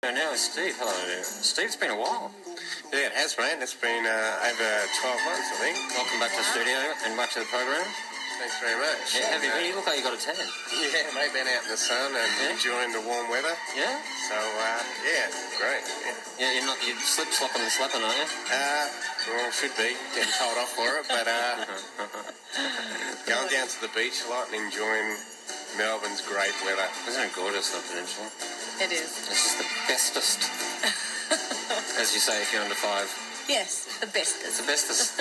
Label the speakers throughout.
Speaker 1: And now it's Steve. Hello there. Steve, it's been a while.
Speaker 2: Yeah, it has, man. It's been over 12 months, I think.
Speaker 1: Welcome back to the studio and back to the program.
Speaker 2: Thanks very much.
Speaker 1: Yeah, you look like you got a tan.
Speaker 2: Yeah, mate, been out in the sun and enjoying the warm weather.
Speaker 1: Yeah?
Speaker 2: So, yeah, great.
Speaker 1: Yeah, you're slip-slopping and slapping, aren't you?
Speaker 2: Well, should be. Getting told off for it, but going down to the beach a lot and enjoying Melbourne's great weather.
Speaker 1: Isn't it gorgeous, the peninsula?
Speaker 3: It is.
Speaker 1: It's just the bestest. As you say, if you're under 5.
Speaker 3: Yes, the bestest.
Speaker 1: The bestest.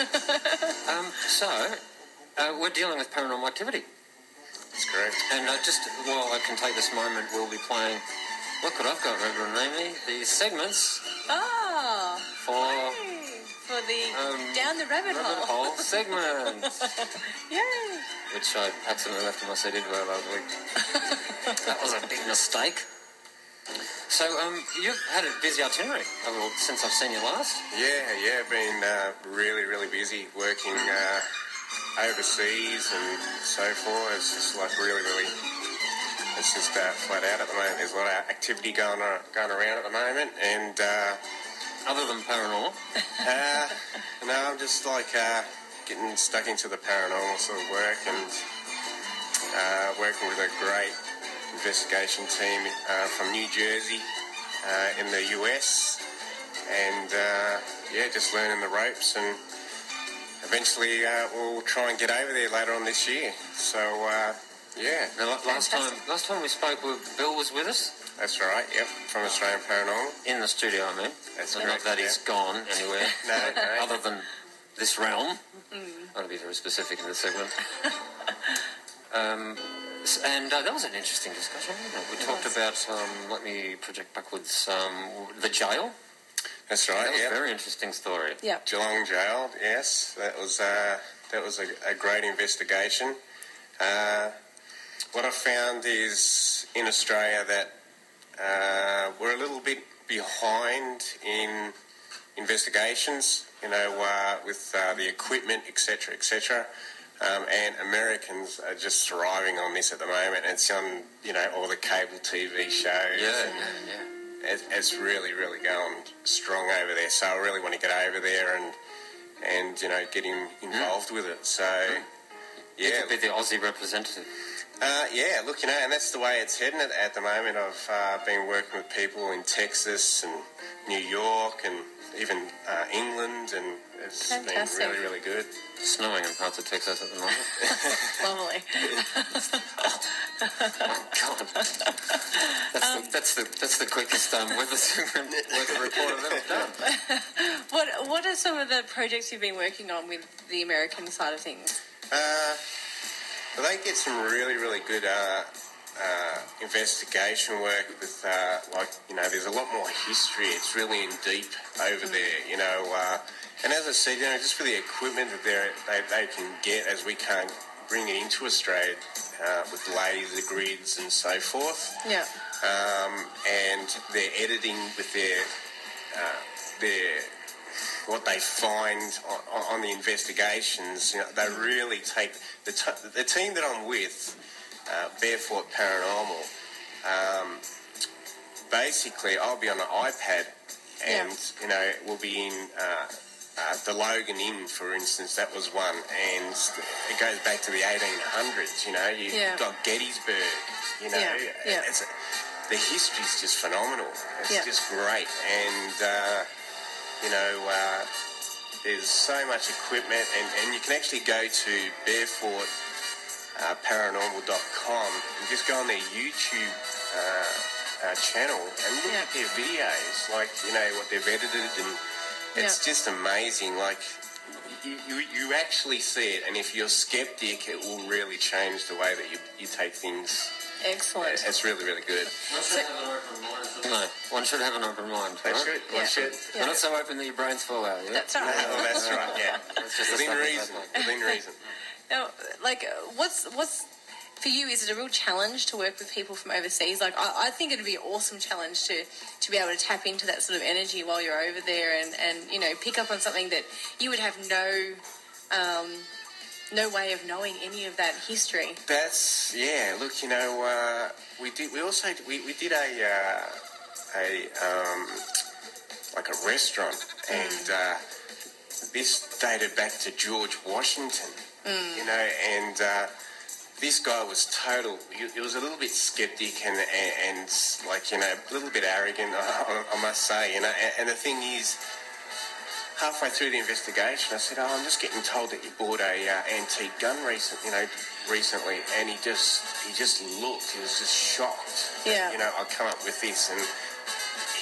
Speaker 1: We're dealing with paranormal activity.
Speaker 2: That's correct.
Speaker 1: And while I can take this moment, we'll be playing, look what I've got, Reverend Amy, the segments
Speaker 3: for the Down the Rabbit Hole
Speaker 1: segment.
Speaker 3: Yay!
Speaker 1: Which I accidentally left in my CD player last week. That was a big mistake. So, you've had a busy itinerary since I've seen you last.
Speaker 2: Yeah, been really, really busy working overseas and so forth. It's just like really, it's just flat out at the moment. There's a lot of activity going around at the moment, and
Speaker 1: other than paranormal,
Speaker 2: no, I'm just like getting stuck into the paranormal sort of work and working with a great investigation team from New Jersey in the US, and just learning the ropes, and eventually we'll try and get over there later on this year. So
Speaker 1: Now, last time we spoke, Bill was with us.
Speaker 2: That's right. Yep, from Australian Paranormal
Speaker 1: in the studio. I mean,
Speaker 2: that's
Speaker 1: not that he's gone anywhere.
Speaker 2: No,
Speaker 1: other than this realm. I'll be very specific in this segment. And that was an interesting discussion, wasn't it? We talked about, let me project backwards, the jail.
Speaker 2: That's right,
Speaker 1: That was a very interesting story.
Speaker 3: Yeah.
Speaker 2: Geelong Jail, yes. That was a great investigation. What I found is in Australia that we're a little bit behind in investigations, with the equipment, etc., etc. And Americans are just thriving on this at the moment. It's on, all the cable TV shows.
Speaker 1: Yeah.
Speaker 2: It's really, really going strong over there. So I really want to get over there and get involved with it. So,
Speaker 1: You could be the Aussie representative.
Speaker 2: And that's the way it's heading at the moment. I've been working with people in Texas and New York and even England, and it's
Speaker 3: Fantastic.
Speaker 2: been really, really good.
Speaker 1: It's snowing in parts of Texas at the moment.
Speaker 3: Lovely.
Speaker 1: God, that's the quickest weather report I've ever done.
Speaker 3: What are some of the projects you've been working on with the American side of things?
Speaker 2: Well, they get some really, really good investigation work with, there's a lot more history. It's really in deep over there, and as I said, just for the equipment that they can get, as we can't bring it into Australia with laser grids and so forth.
Speaker 3: Yeah.
Speaker 2: And their editing with their what they find on the investigations, they really take the team that I'm with, Barefoot Paranormal. Basically, I'll be on an iPad, and we'll be in the Logan Inn, for instance. That was one, and it goes back to the 1800s. You've got Gettysburg. It's the history's just phenomenal. It's just great, and there's so much equipment, and you can actually go to Barefoot paranormal.com and just go on their YouTube channel and look at their videos, like what they've edited, and it's just amazing. Like you actually see it, and if you're skeptic, it will really change the way that you take things.
Speaker 3: Excellent.
Speaker 2: It's really, really good.
Speaker 1: One should have an open mind.
Speaker 2: They should. One should.
Speaker 1: They're not so open that your brains fall out. Yeah?
Speaker 3: That's right.
Speaker 2: No, that's right. Yeah.
Speaker 1: That's just
Speaker 2: Within reason. Within reason.
Speaker 3: Now, what's for you? Is it a real challenge to work with people from overseas? Like, I think it'd be an awesome challenge to be able to tap into that sort of energy while you're over there, and pick up on something that you would have no way of knowing any of that history. Look,
Speaker 2: we did like a restaurant, and this dated back to George Washington, you know, and this guy was total. He was a little bit skeptic and like, you know, a little bit arrogant, I must say, you know. And the thing is, halfway through the investigation, I said, I'm just getting told that you bought a antique gun recently, and he just looked. He was just shocked.
Speaker 3: Yeah.
Speaker 2: You know, I'd come up with this, and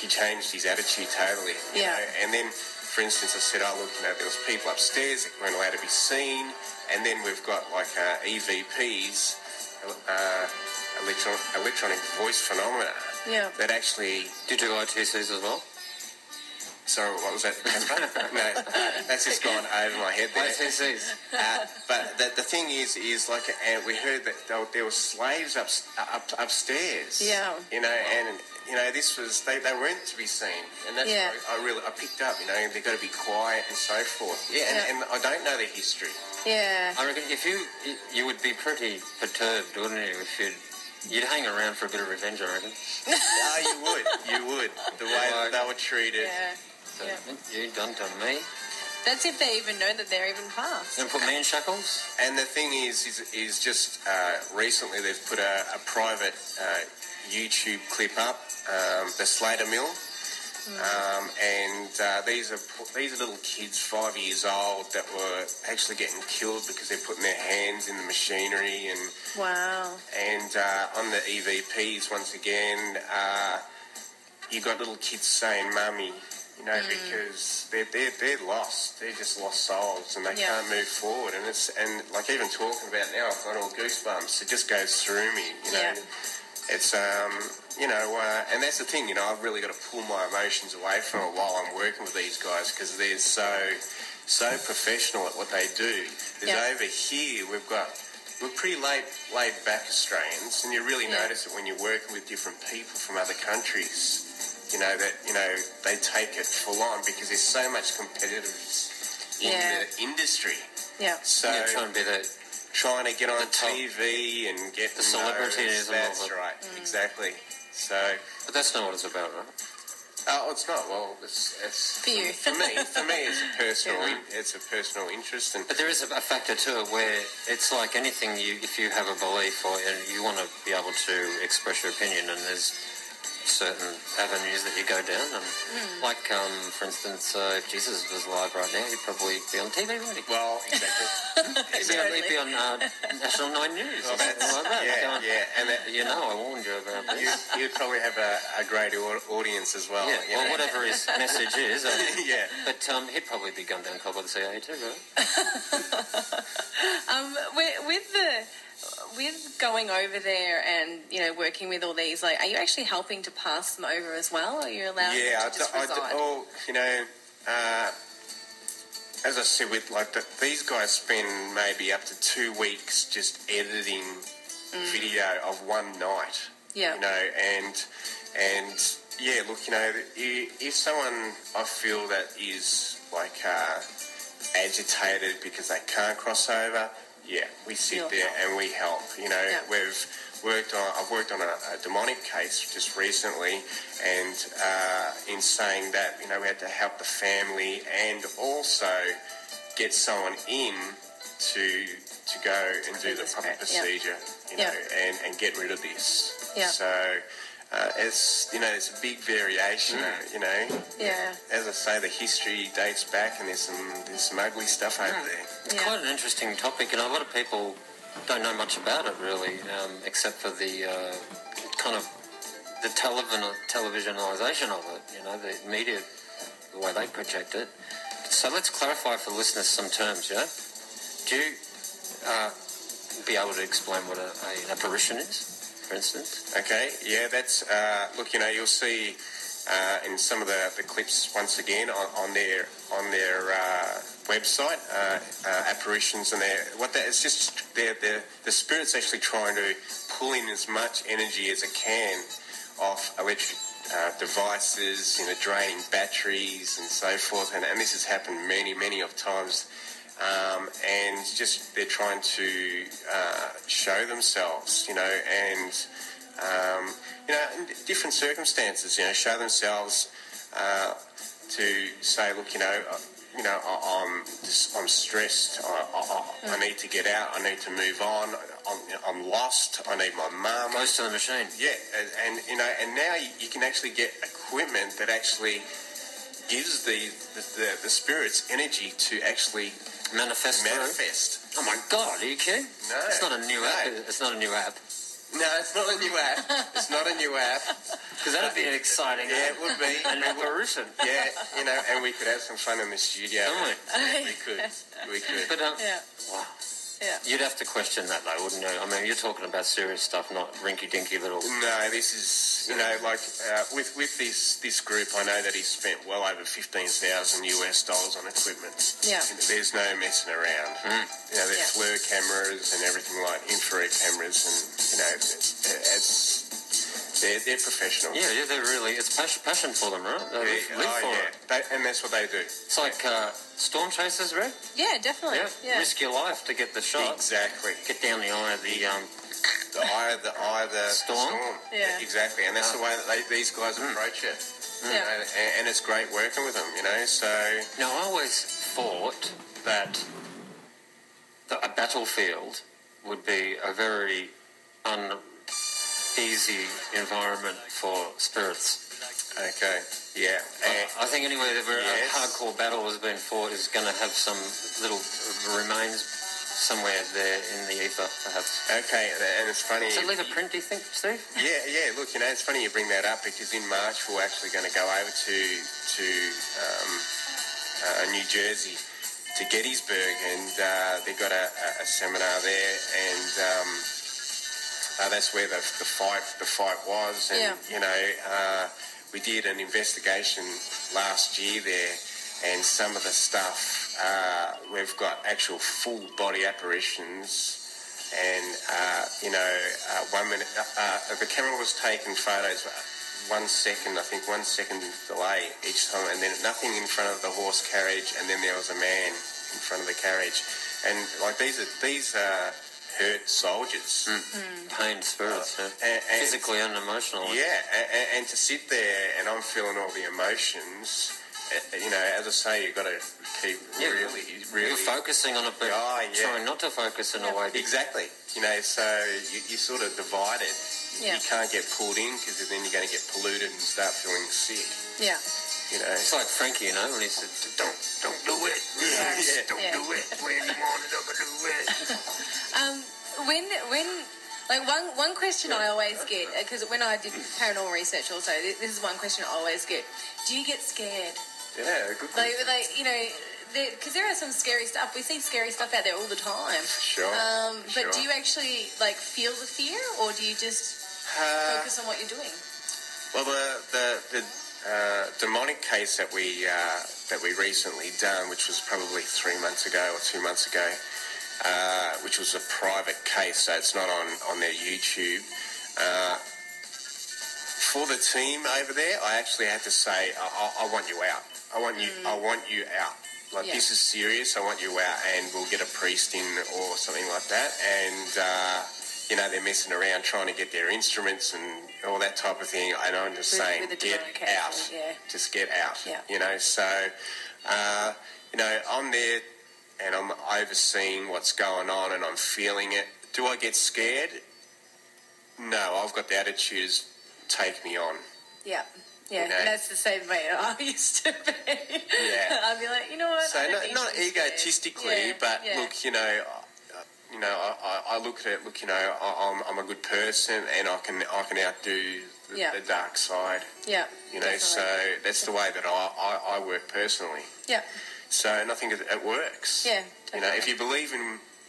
Speaker 2: he changed his attitude totally. You know? And then, for instance, I said, look, you know, there was people upstairs that weren't allowed to be seen, and then we've got like EVPs, electronic voice phenomena.
Speaker 3: Yeah.
Speaker 2: That actually.
Speaker 1: Did you do ITCs as well?
Speaker 2: Sorry, what was that? No, that's just gone over my head there.
Speaker 1: ITCs.
Speaker 2: But the thing is like, we heard that there were slaves upstairs.
Speaker 3: Yeah.
Speaker 2: You know, and you know, this was they weren't to be seen, and that's what I picked up. You know, they've got to be quiet and so forth. Yeah, and I don't know the history.
Speaker 3: Yeah.
Speaker 1: I reckon if you would be pretty perturbed, wouldn't you, if you'd hang around for a bit of revenge, I reckon.
Speaker 2: You would. The way that they were treated.
Speaker 3: Yeah.
Speaker 1: So, you done to me.
Speaker 3: That's if they even know that they're even passed.
Speaker 1: And put me in shackles.
Speaker 2: And the thing is just recently they've put a private YouTube clip up, the Slater Mill, and these are little kids, 5 years old, that were actually getting killed because they're putting their hands in the machinery and.
Speaker 3: Wow.
Speaker 2: And on the EVPs, once again, you got little kids saying "mummy," you know, because they're lost. They're just lost souls, and they can't move forward. And like even talking about it now, I've got all goosebumps. It just goes through me, you know.
Speaker 3: Yeah.
Speaker 2: It's you know, and that's the thing, you know. I've really got to pull my emotions away from it while I'm working with these guys, because they're so professional at what they do. There's over here we're pretty laid back Australians, and you really notice it when you're working with different people from other countries. You know, that, you know, they take it full on because there's so much competitiveness in the industry.
Speaker 3: Yeah.
Speaker 2: So trying to get on TV and get
Speaker 1: the celebrities.
Speaker 2: That's right, exactly. So,
Speaker 1: but that's not what it's about, right?
Speaker 2: Oh, it's not. Well, it's
Speaker 3: for you.
Speaker 2: For me, it's a personal interest.
Speaker 1: But there is a factor to it where it's like anything. If you have a belief or you want to be able to express your opinion, and there's certain avenues that you go down, and like for instance, if Jesus was alive right now, he'd probably be on TV, wouldn't he?
Speaker 2: Well, exactly.
Speaker 1: He'd be on National 9 News or something like that.
Speaker 2: And
Speaker 1: you know, I warned you about this.
Speaker 2: You'd probably have a great audience as well.
Speaker 1: Yeah, well, whatever his message is.
Speaker 2: Yeah.
Speaker 1: But he'd probably be gunned down cold by the CIA too, right?
Speaker 3: With going over there and, you know, working with all these, like, are you actually helping to pass them over as well? Or are you allowing them to just reside?
Speaker 2: You know, as I said, with like these guys spend maybe up to 2 weeks just editing video of one night.
Speaker 3: Yeah.
Speaker 2: You know, and yeah, look, you know, if someone I feel that is like agitated because they can't cross over. Yeah, we sit there and we help. You know, I've worked on a demonic case just recently, and in saying that, you know, we had to help the family and also get someone in to go and do the proper procedure, you know, and get rid of this. Yeah. So it's, you know, it's a big variation, you know.
Speaker 3: Yeah.
Speaker 2: As I say, the history dates back, and there's some ugly stuff over there.
Speaker 1: It's quite an interesting topic, and a lot of people don't know much about it, really, except for the kind of the televisionisation of it, you know, the media, the way they project it. So let's clarify for listeners some terms, yeah? Do you be able to explain what an apparition is, for instance?
Speaker 2: Okay, yeah, that's, look, you know, you'll see in some of the clips once again on their website, apparitions, and it's just the spirit's actually trying to pull in as much energy as it can off electric devices, you know, draining batteries and so forth, and this has happened many of times, and just they're trying to show themselves, you know, and in different circumstances, show themselves to say, look, I'm stressed. I need to get out. I need to move on. I'm lost. I need my mum.
Speaker 1: Goes to the machine.
Speaker 2: Yeah, and now you can actually get equipment that actually gives the spirits energy to actually manifest.
Speaker 1: Oh my God, are you kidding?
Speaker 2: No,
Speaker 1: it's not a new app. It's not a new app.
Speaker 2: No, it's not a new app. It's not a new app.
Speaker 1: Because that'd be an exciting.
Speaker 2: Yeah, it would be.
Speaker 1: An apparition.
Speaker 2: Yeah, and we could have some fun in the studio.
Speaker 1: Don't
Speaker 2: we? We could.
Speaker 1: But wow.
Speaker 3: Yeah.
Speaker 1: You'd have to question that, though, wouldn't you? I mean, you're talking about serious stuff, not rinky-dinky little...
Speaker 2: No, this is, with this group, I know that he spent well over $15,000 on equipment.
Speaker 3: Yeah.
Speaker 2: There's no messing around. There's FLIR cameras and everything like infrared cameras, and, they're professionals.
Speaker 1: Yeah, they're really... It's passion for them, right? They live for it.
Speaker 2: And that's what they do.
Speaker 1: It's like storm chasers, right?
Speaker 3: Yeah, definitely. Yeah.
Speaker 1: Risk your life to get the shot.
Speaker 2: Exactly.
Speaker 1: Get down the eye of the...
Speaker 2: The eye of the storm.
Speaker 3: Yeah.
Speaker 2: Exactly, and that's the way that these guys approach it.
Speaker 3: Yeah.
Speaker 2: And it's great working with them, so...
Speaker 1: Now, I always thought that a battlefield would be a very uneasy environment for spirits.
Speaker 2: Okay, yeah.
Speaker 1: I think anywhere where a hardcore battle has been fought is going to have some little remains somewhere there in the ether, perhaps.
Speaker 2: Okay, and it's funny...
Speaker 1: Does it leave a print, do you think, Steve?
Speaker 2: Yeah, look, it's funny you bring that up, because in March we're actually going to go over to New Jersey, to Gettysburg, and they've got a seminar there, and that's where the fight was, and we did an investigation last year there, and some of the stuff, we've got actual full body apparitions, and 1 minute, the camera was taking photos 1 second, I think 1 second delay each time, and then nothing in front of the horse carriage, and then there was a man in front of the carriage, and like these are hurt soldiers,
Speaker 1: pain spirits, and physically and emotionally.
Speaker 2: Yeah, and to sit there and I'm feeling all the emotions. As I say, you've got to keep really...
Speaker 1: You're focusing on it, but trying not to focus in a way.
Speaker 2: Exactly. So you're sort of divided.
Speaker 3: Yeah.
Speaker 2: You can't get pulled in, because then you're going to get polluted and start feeling sick.
Speaker 3: Yeah.
Speaker 1: It's like Frankie, when he said, don't do it. Don't do it. When you want it, don't do it.
Speaker 3: One question I always get, because when I did paranormal research also, this is one question I always get. Do you get scared?
Speaker 2: Yeah, good question.
Speaker 3: Because there are some scary stuff. We see scary stuff out there all the time.
Speaker 2: Sure.
Speaker 3: But do you actually feel the fear, or do you just focus on what you're doing?
Speaker 2: Well, the demonic case that we recently done, which was probably 3 months ago or 2 months ago, which was a private case, so it's not on their YouTube. For the team over there, I actually had to say, I want you out. I want you out. This is serious. I want you out, and we'll get a priest in or something like that. And they're messing around trying to get their instruments and all that type of thing. And I'm just saying, get out. Just get out.
Speaker 3: Yeah.
Speaker 2: So I'm there and I'm overseeing what's going on, and I'm feeling it. Do I get scared? No, I've got the attitude as take me on.
Speaker 3: Yeah. Yeah, that's the same way I used to be.
Speaker 2: Yeah.
Speaker 3: I'd be like, you know what?
Speaker 2: So not egotistically, but look, I look at it. Look, I'm a good person, and I can outdo the dark side.
Speaker 3: Yeah. Definitely.
Speaker 2: So that's the way that I work personally.
Speaker 3: Yeah.
Speaker 2: So, and I think it works.
Speaker 3: Yeah. Definitely.
Speaker 2: If you believe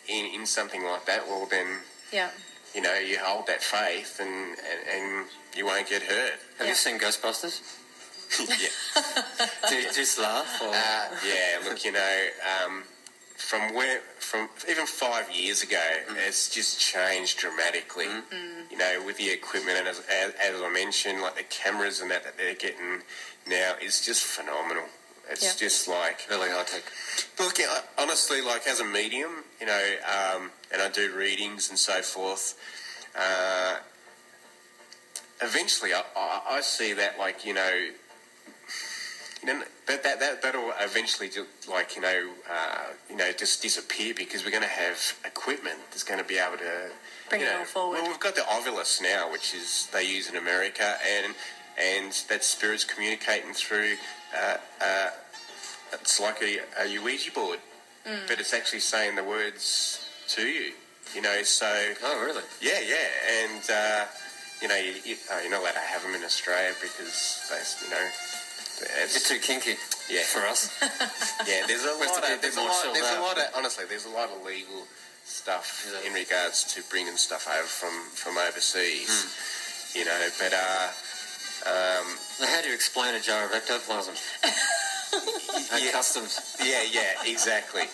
Speaker 2: in something like that, well then.
Speaker 3: Yeah.
Speaker 2: You hold that faith, and you won't get hurt.
Speaker 1: Have you seen Ghostbusters?
Speaker 2: Yeah.
Speaker 1: Do you just laugh? Or?
Speaker 2: Yeah, look, from even 5 years ago, it's just changed dramatically. With the equipment, and as I mentioned, like the cameras and that they're getting now is just phenomenal. It's just like
Speaker 1: really high tech.
Speaker 2: Look, honestly, like as a medium, and I do readings and so forth. eventually I see that, like, that'll eventually just disappear, because we're going to have equipment that's going to be able to
Speaker 3: bring it all forward.
Speaker 2: Well, we've got the Ovilus now, which is they use in America, and that's spirits communicating through. It's like a Ouija board, but it's actually saying the words to you. So.
Speaker 1: Oh, really?
Speaker 2: Yeah, and you're not allowed to have them in Australia because
Speaker 1: it's a bit too kinky.
Speaker 2: Yeah,
Speaker 1: for us.
Speaker 2: Yeah, there's a lot of legal stuff in regards to bringing stuff over from overseas. But
Speaker 1: now, how do you explain a jar of ectoplasm? Customs.
Speaker 2: Yeah, exactly.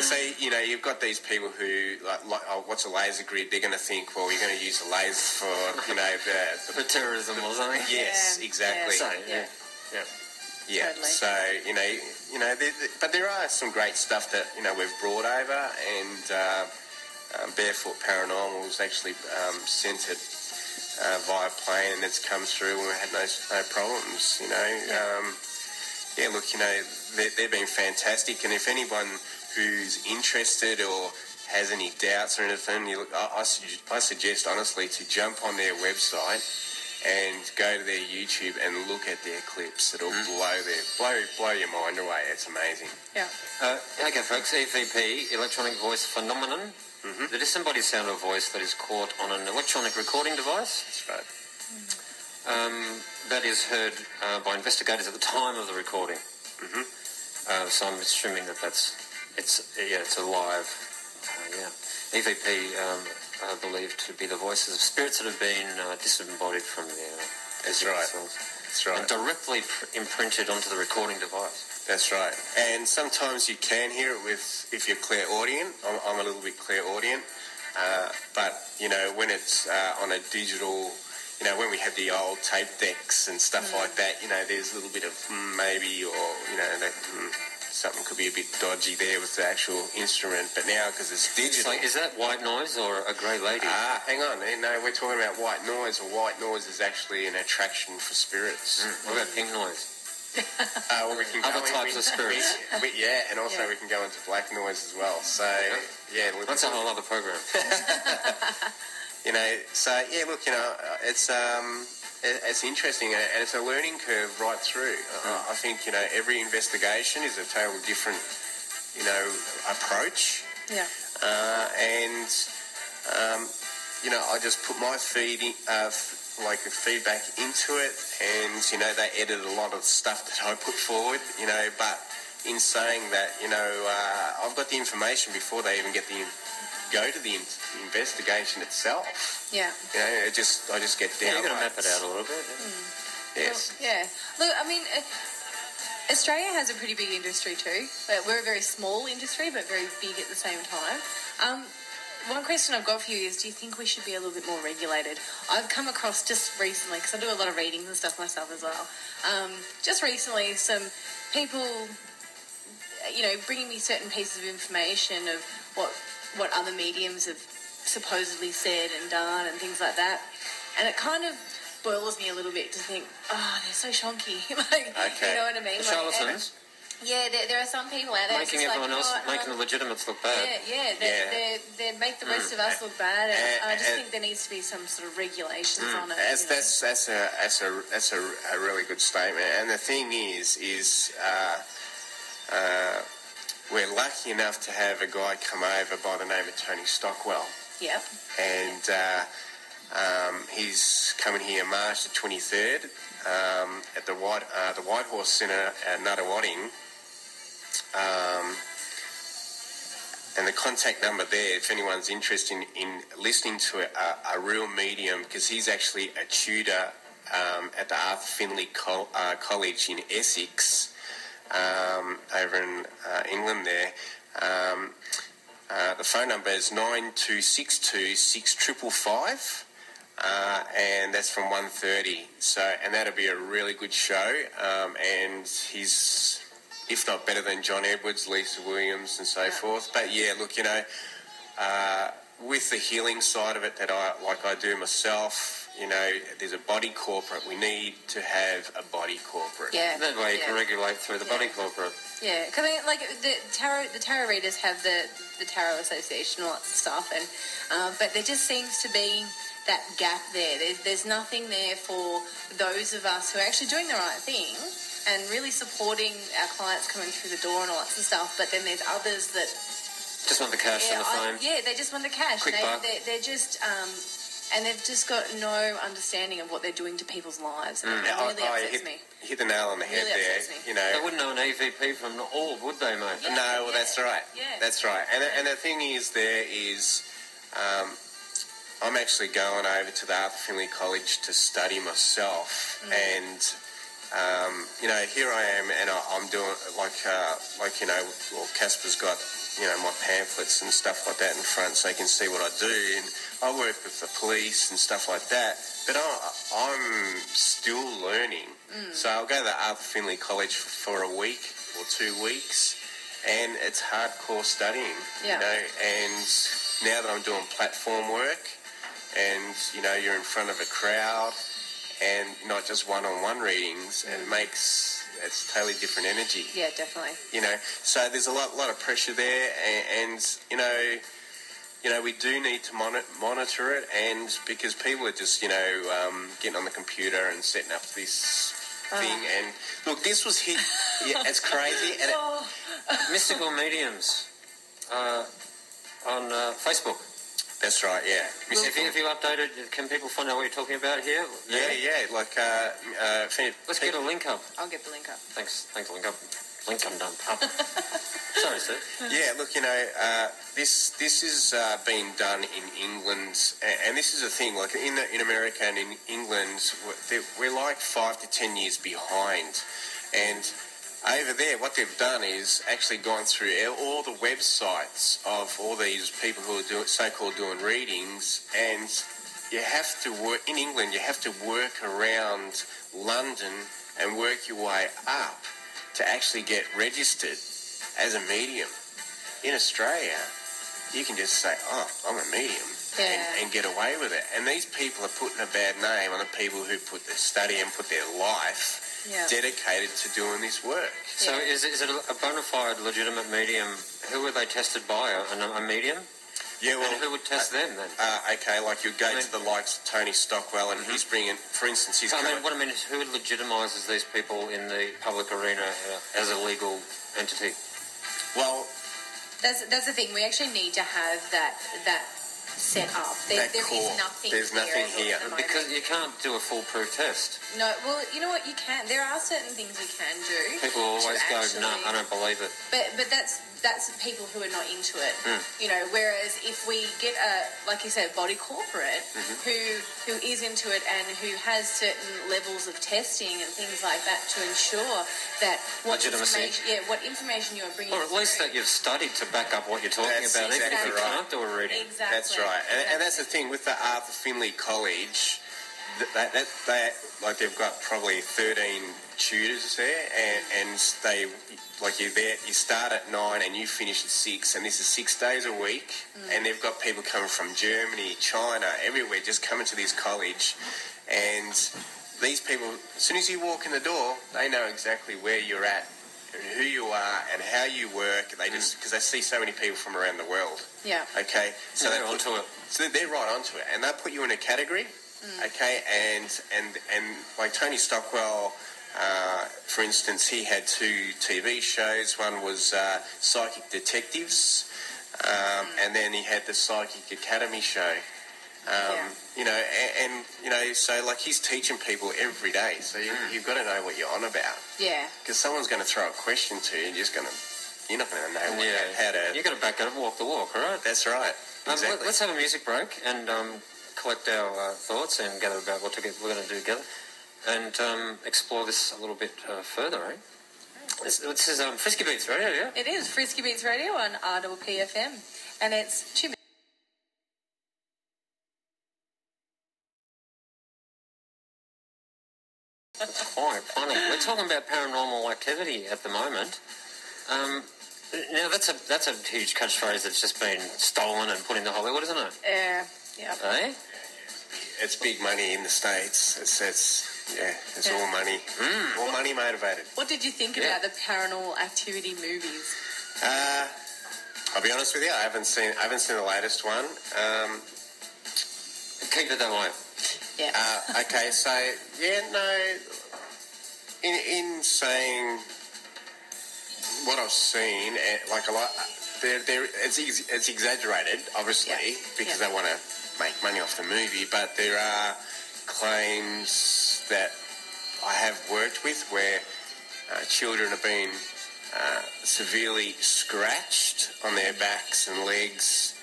Speaker 2: So, you've got these people who, like what's a laser grid? They're going to think, well, you're going to use a laser for,
Speaker 1: for terrorism or something.
Speaker 2: Yes, exactly.
Speaker 3: Yeah. Totally.
Speaker 2: So, but there are some great stuff that, we've brought over, and Barefoot Paranormal was actually sent it via plane, and it's come through, and we had no problems, look, they've been fantastic, and if anyone who's interested or has any doubts or anything, I suggest, honestly, to jump on their website and go to their YouTube and look at their clips. It'll blow your mind away. It's amazing.
Speaker 3: Yeah.
Speaker 1: Okay, folks, EVP, electronic voice phenomenon. Mm-hmm. The disembodied sound of voice that is caught on an electronic recording device.
Speaker 2: That's right.
Speaker 1: That is heard by investigators at the time of the recording.
Speaker 2: Mm-hmm.
Speaker 1: So I'm assuming it's a live. EVP believed to be the voices of spirits that have been disembodied from their cells.
Speaker 2: That's right.
Speaker 1: And directly imprinted onto the recording device.
Speaker 2: That's right. And sometimes you can hear it if you're clairaudient. I'm a little bit clairaudient. But, when it's on a digital, when we had the old tape decks and stuff like that, there's a little bit of maybe, or, that something could be a bit dodgy there with the actual instrument. But now, because it's digital...
Speaker 1: So is that white noise or a grey lady?
Speaker 2: Hang on. No, we're talking about white noise. White noise is actually an attraction for spirits.
Speaker 1: What about pink noise?
Speaker 2: Well, we can
Speaker 1: other types of spirits.
Speaker 2: And also we can go into black noise as well. So,
Speaker 1: that's a whole other program.
Speaker 2: It's interesting, and it's a learning curve right through. I think, every investigation is a totally different, approach.
Speaker 3: Yeah.
Speaker 2: I just put my feedback into it, and, they edit a lot of stuff that I put forward, but in saying that, I've got the information before they even go to the investigation itself.
Speaker 3: Yeah.
Speaker 2: I just get down.
Speaker 1: Yeah, you've got to map it out a little bit.
Speaker 2: Yes.
Speaker 3: Well, yeah. Look, I mean, Australia has a pretty big industry too. We're a very small industry, but very big at the same time. One question I've got for you is, do you think we should be a little bit more regulated? I've come across just recently, because I do a lot of readings and stuff myself as well, just recently some people, bringing me certain pieces of information of what other mediums have supposedly said and done and things like that. And it kind of boils me a little bit to think, they're so shonky.
Speaker 2: Okay.
Speaker 3: You know what I mean?
Speaker 1: The charlatans.
Speaker 3: There are some people out there
Speaker 1: making everyone else, making the legitimates look bad.
Speaker 3: They make the rest of us look bad, and I just think there needs to be some sort of regulations on it.
Speaker 2: That's a really good statement. And the thing is we're lucky enough to have a guy come over by the name of Tony Stockwell.
Speaker 3: Yep.
Speaker 2: And he's coming here March the 23rd at the White Horse Centre at Nuttawading. And the contact number there, if anyone's interested in listening to a real medium, because he's actually a tutor at the Arthur Findlay College in Essex, over in England there. The phone number is 9262 6555, and that's from 1:30. And that'll be a really good show. And he's, if not better than John Edwards, Lisa Williams, and so forth. But with the healing side of it that I do myself, there's a body corporate. We need to have a body corporate.
Speaker 3: Yeah.
Speaker 1: That way you can regulate through the body corporate.
Speaker 3: Yeah, because the tarot readers have the Tarot Association and all that stuff, and but there just seems to be that gap there. There's nothing there for those of us who are actually doing the right thing and really supporting our clients coming through the door and all that sort of stuff. But then there's others that
Speaker 1: just want the cash and the fame.
Speaker 3: They just want the cash.
Speaker 1: Quick buck.
Speaker 3: They're just and they've just got no understanding of what they're doing to people's lives. And it really upsets me.
Speaker 2: Hit the nail on the head
Speaker 3: really
Speaker 2: there.
Speaker 1: They wouldn't know an EVP from an orb, would they, mate?
Speaker 3: Yeah,
Speaker 2: no, well, that's right.
Speaker 3: Yeah.
Speaker 2: That's right. And the thing is, I'm actually going over to the Arthur Findlay College to study myself, and here I am, and I'm doing well, Casper's got my pamphlets and stuff like that in front, so you can see what I do, and I work with the police and stuff like that. But I'm still learning, so I'll go to the Arthur Findlay College for a week or 2 weeks, and it's hardcore studying, and now that I'm doing platform work, and you're in front of a crowd and not just one-on-one readings, and it's totally different energy.
Speaker 3: Yeah, definitely.
Speaker 2: So there's a lot of pressure there, and we do need to monitor it, and because people are just getting on the computer and setting up this thing, and look, this was hit. Yeah, it's crazy. And
Speaker 1: Mystical mediums on Facebook.
Speaker 2: That's right, yeah.
Speaker 1: If you updated, can people find out what you're talking about here?
Speaker 2: Yeah.
Speaker 1: Let's get a link up.
Speaker 3: I'll get the link up.
Speaker 1: Thanks, link up. Link I'm done. Up. Sorry, sir.
Speaker 2: Yeah, look, this is being done in England, and this is a thing. Like in America and in England, we're like 5 to 10 years behind, and over there, what they've done is actually gone through all the websites of all these people who are so-called doing readings, and you have to work in England. You have to work around London and work your way up to actually get registered as a medium. In Australia, you can just say, "Oh, I'm a medium," and get away with it. And these people are putting a bad name on the people who put their study and put their life dedicated to doing this work.
Speaker 1: So is it a bona fide, legitimate medium? Who were they tested by? A medium?
Speaker 2: Yeah, well...
Speaker 1: And who would test them then?
Speaker 2: Like you go to the likes of Tony Stockwell, and he's bringing, for instance, he's...
Speaker 1: what I mean is, who legitimises these people in the public arena as a legal entity?
Speaker 2: Well...
Speaker 3: That's the thing. We actually need to have that set up. There is nothing.
Speaker 2: There's nothing here
Speaker 1: because you can't do a foolproof test.
Speaker 3: No, well, you know what, you can. There are certain things you can do.
Speaker 1: People always go, "No, I don't believe it."
Speaker 3: But that's people who are not into it. Whereas if we get like you said, body corporate who is into it and who has certain levels of testing and things like that to ensure that what information you are bringing,
Speaker 1: or at least that you've studied to back up what you're talking about.
Speaker 2: Exactly
Speaker 1: even if you
Speaker 2: right.
Speaker 1: can't do a reading.
Speaker 3: Exactly.
Speaker 2: That's right, and that's the thing with the Arthur Findlay College. They've got probably 13 tutors there, and they you start at 9 and you finish at 6, and this is 6 days a week, and they've got people coming from Germany, China, everywhere, just coming to this college, and these people, as soon as you walk in the door, they know exactly where you're at, and who you are, and how you work. They just because they see so many people from around the world.
Speaker 3: Yeah.
Speaker 2: Okay. So
Speaker 1: they're onto it.
Speaker 2: So they're right onto it, and they put you in a category. Okay, and like Tony Stockwell, for instance, he had 2 TV shows. One was Psychic Detectives, and then he had the Psychic Academy show. So like he's teaching people every day. So you've got to know what you're on about. Yeah. Because someone's going to throw a question to you, and you're not going to know how to.
Speaker 1: You've got to back it up and walk the walk, all right?
Speaker 2: That's right. Exactly.
Speaker 1: Let's have a music break and collect our thoughts and gather about what we're going to do together, and explore this a little bit further, eh? This is Frisky Beats Radio, yeah?
Speaker 3: It is Frisky Beats Radio on RPPFM, and it's 2 minutes.
Speaker 1: It's quite funny. We're talking about paranormal activity at the moment. Now that's a huge catchphrase that's just been stolen and put in the Hollywood, isn't it?
Speaker 3: Yeah.
Speaker 1: Eh?
Speaker 2: it's big money in the States. It's all money. All money motivated.
Speaker 3: What did you think about the Paranormal Activity movies?
Speaker 2: I'll be honest with you, I haven't seen the latest one.
Speaker 1: Keep it that way.
Speaker 3: Yeah.
Speaker 2: Okay, so in saying what I've seen, like a lot, it's exaggerated, obviously, because they want to make money off the movie. But there are claims that I have worked with where children have been severely scratched on their backs and legs,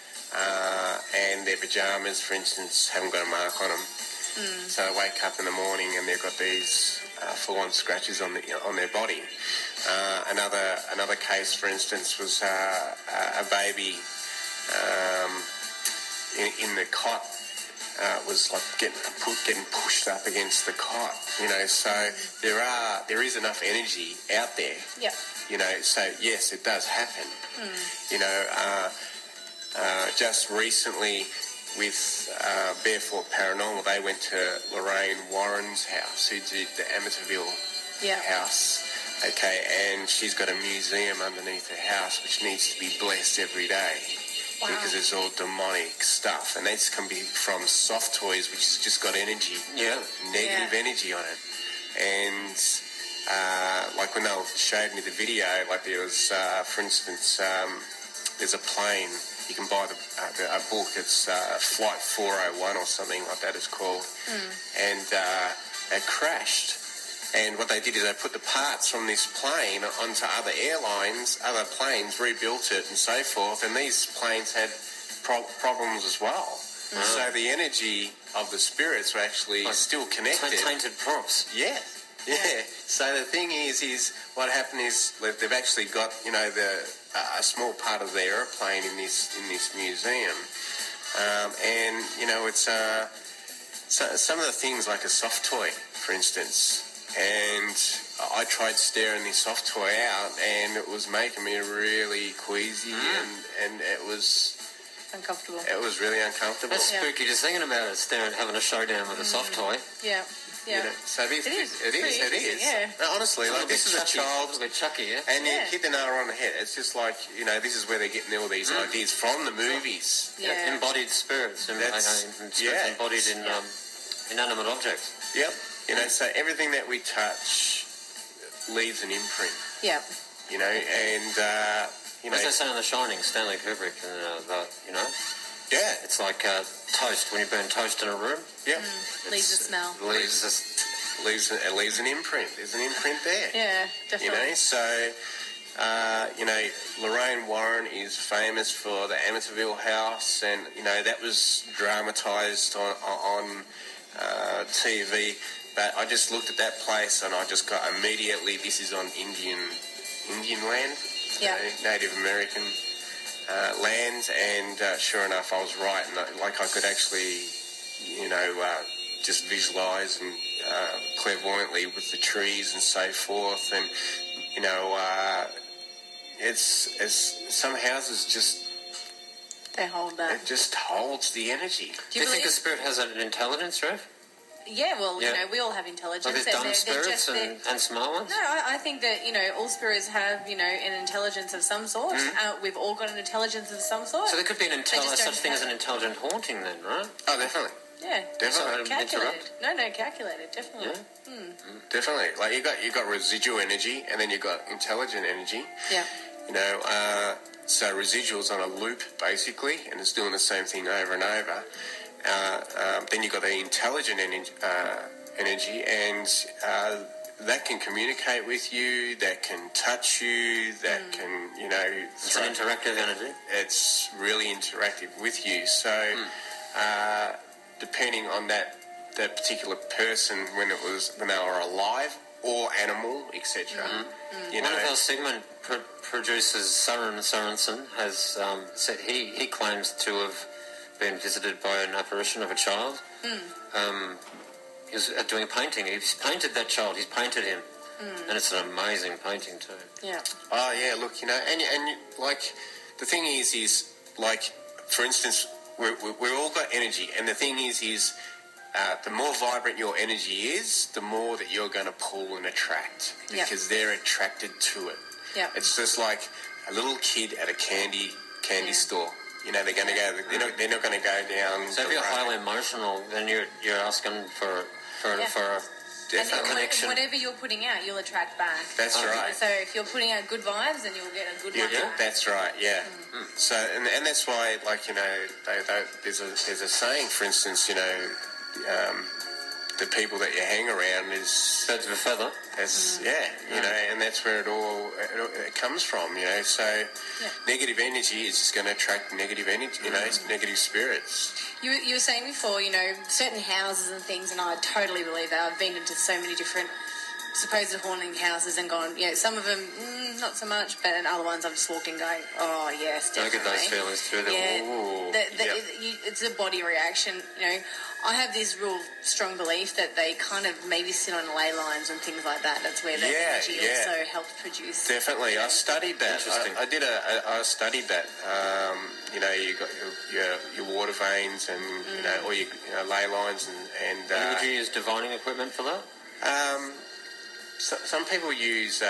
Speaker 2: and their pajamas, for instance, haven't got a mark on them. So they wake up in the morning and they've got these full-on scratches on their body. Another case, for instance, was a baby in the cot was like getting pushed up against the cot. So there is enough energy out there.
Speaker 3: Yeah.
Speaker 2: So yes, it does happen. Just recently with Barefoot Paranormal, they went to Lorraine Warren's house, who did the Amityville House. Okay, and she's got a museum underneath her house which needs to be blessed every day. Wow. Because it's all demonic stuff, and this can be from soft toys, which has just got energy, negative energy on it. And like when they showed me the video, like there was, for instance, there's a plane. You can buy a book. It's Flight 401 or something like that. It's called, and it crashed. And what they did is they put the parts from this plane onto other airlines, other planes, rebuilt it and so forth, and these planes had problems as well. So the energy of the spirits were actually still connected.
Speaker 1: Tainted props.
Speaker 2: Yeah. So the thing is what happened is they've actually got, a small part of the airplane in this museum. And, it's some of the things like a soft toy, for instance. And I tried staring this soft toy out, and it was making me really queasy, and it was
Speaker 3: uncomfortable.
Speaker 2: It was really uncomfortable.
Speaker 1: That's spooky just thinking about it, having a showdown with a soft toy.
Speaker 3: Yeah. Yeah.
Speaker 2: So it is.
Speaker 3: Yeah.
Speaker 2: No, honestly, like this is a child,
Speaker 1: a bit chucky,
Speaker 2: and you hit the nail on the head. It's just like this is where they're getting all these ideas from the movies.
Speaker 3: Yeah.
Speaker 1: Embodied spirits, spirits embodied in inanimate objects.
Speaker 2: Yep. So everything that we touch leaves an imprint.
Speaker 3: Yeah.
Speaker 2: And
Speaker 1: as they say in The Shining, Stanley Kubrick,
Speaker 2: Yeah.
Speaker 1: It's like toast. When you burn toast in a room,
Speaker 3: Leaves a smell.
Speaker 2: It leaves an imprint. There's an imprint there.
Speaker 3: Yeah, definitely.
Speaker 2: So Lorraine Warren is famous for the Amityville House, and that was dramatised on TV. But I just looked at that place and I just got immediately, this is on Indian land, Native American land, and sure enough, I was right, and I could actually, just visualise and clairvoyantly with the trees and so forth, and it's some houses just.
Speaker 3: They hold that.
Speaker 2: It just holds the energy.
Speaker 1: Do you think a spirit has an intelligence, Rev?
Speaker 3: Yeah, well, we all have intelligence.
Speaker 1: Are there dumb spirits and smart ones?
Speaker 3: No, I think that, all spirits have, an intelligence of some sort. We've all got an intelligence of some sort.
Speaker 1: So there could be such thing as an intelligent haunting then, right?
Speaker 2: Oh, definitely.
Speaker 3: Yeah.
Speaker 2: Definitely.
Speaker 3: Calculated. No, calculated, definitely.
Speaker 1: Yeah.
Speaker 2: Definitely. Like you got residual energy, and then you've got intelligent energy.
Speaker 3: Yeah.
Speaker 2: So residual's on a loop, basically, and it's doing the same thing over and over. Then you've got the intelligent energy, and that can communicate with you, that can touch you, that can,
Speaker 1: It's an interactive energy.
Speaker 2: It's really interactive with you. So, depending on that particular person, when they were alive or animal, etc.
Speaker 1: One of our segment producers, Søren Sørensen, has said he claims to have been visited by an apparition of a child. He was doing a painting. He's painted that child. He's painted him, and it's an amazing painting too.
Speaker 3: Yeah.
Speaker 2: Oh yeah, look, and like the thing is like, for instance, we've all got energy, and the thing is the more vibrant your energy is, the more that you're going to pull and attract, because they're attracted to it.
Speaker 3: Yeah.
Speaker 2: It's just like a little kid at a candy store. You know, they're going to go. They're not going to go down.
Speaker 1: So if you're highly emotional, then you're asking for a connection.
Speaker 3: Whatever you're putting out, you'll attract back.
Speaker 2: That's right.
Speaker 3: So if you're putting out good vibes, then you'll get a good one back.
Speaker 2: That's right. Yeah. So and that's why, like, you know, there's a saying, for instance, you know, the people that you hang around is
Speaker 1: birds of a feather.
Speaker 2: That's you know, and that's where it comes from. You know, so negative energy is just going to attract negative energy. You know, negative spirits.
Speaker 3: You were saying before, you know, certain houses and things, and I totally believe that. I've been into so many different supposed haunting houses and gone, some of them not so much, but in other ones I've just walked in going, oh yes, definitely.
Speaker 1: I get those feelings through there.
Speaker 3: It's a body reaction. You know, I have this real strong belief that they kind of maybe sit on ley lines and things like that. That's where that energy also helps produce.
Speaker 2: Definitely, I studied that. I studied that. You know, you got your water veins and you know, or your ley lines and
Speaker 1: would you use divining equipment for that?
Speaker 2: Some people use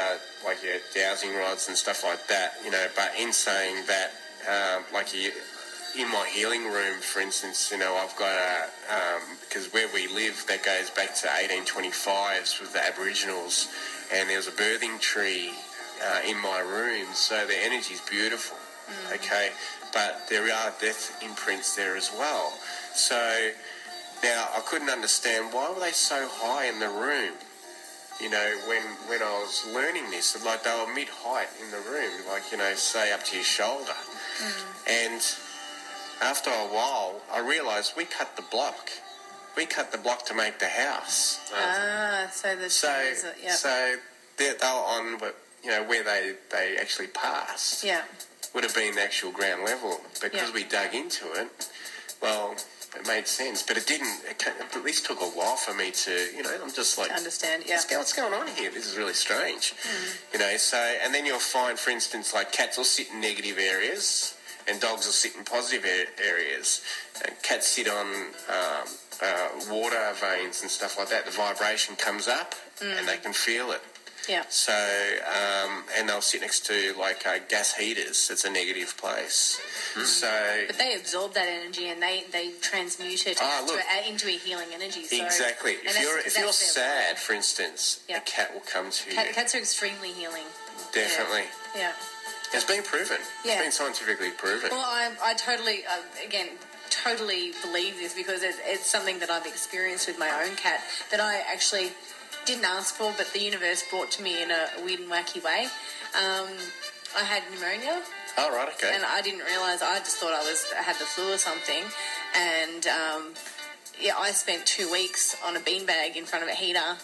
Speaker 2: dowsing rods and stuff like that, you know. But in saying that, in my healing room, for instance, you know, I've got because where we live, that goes back to 1825s with the Aboriginals, and there's a birthing tree in my room, so the energy's beautiful. Okay, but there are death imprints there as well. So now I couldn't understand why were they so high in the room. You know, when I was learning this, like they were mid-height in the room, like, you know, say up to your shoulder. And after a while, I realised we cut the block. We cut the block to make the house. So they were on, you know, where they actually passed. Yeah. Would have been the actual ground level. Because we dug into it, well, it made sense, but it didn't. It at least took a while for me to, you know, I'm just like...
Speaker 3: To understand,
Speaker 2: What's going on here? This is really strange. You know, so... And then you'll find, for instance, like cats will sit in negative areas and dogs will sit in positive areas. And cats sit on water veins and stuff like that. The vibration comes up and they can feel it. Yeah. So, and they'll sit next to, like, gas heaters. It's a negative place.
Speaker 3: But they absorb that energy and they transmute it into a healing energy. So,
Speaker 2: exactly. If you're sad, for instance, a cat will come to you.
Speaker 3: Cats are extremely healing.
Speaker 2: Definitely.
Speaker 3: Yeah.
Speaker 2: It's been proven.
Speaker 3: Yeah.
Speaker 2: It's been scientifically proven.
Speaker 3: Well, I totally, totally believe this because it's something that I've experienced with my own cat that I actually didn't ask for, but the universe brought to me in a weird and wacky way. I had pneumonia.
Speaker 2: Oh, right, okay.
Speaker 3: And I didn't realise. I just thought I had the flu or something. And, I spent 2 weeks on a beanbag in front of a heater,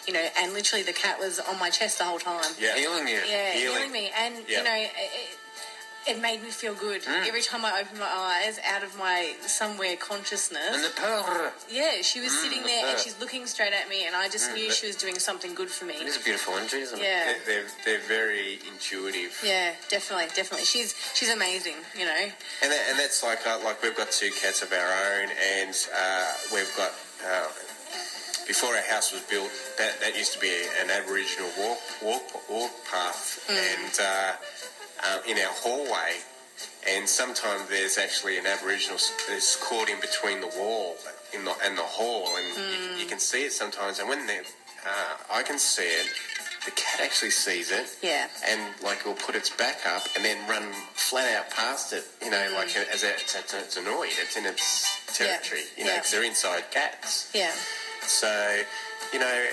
Speaker 3: you know, and literally the cat was on my chest the whole time.
Speaker 2: Yeah, healing you.
Speaker 3: Yeah, healing me. And, you know, it made me feel good. Every time I opened my eyes out of my somewhere consciousness.
Speaker 1: And the purr.
Speaker 3: Yeah, she was sitting there and she's looking straight at me and I just knew she was doing something good for me.
Speaker 1: It is a beautiful energy, isn't it?
Speaker 3: Yeah.
Speaker 2: They're very intuitive.
Speaker 3: Yeah, definitely. She's amazing, you know.
Speaker 2: And that's like we've got 2 cats of our own and we've got... before our house was built, that used to be an Aboriginal walk path and... in our hallway, and sometimes there's actually an Aboriginal that's caught in between the wall and the hall, and you can see it sometimes. And when I can see it, the cat actually sees it, and like it'll put its back up and then run flat out past it, you know, like as it's annoyed, it's in its territory, you know, because they're inside cats. Yeah. So, you know.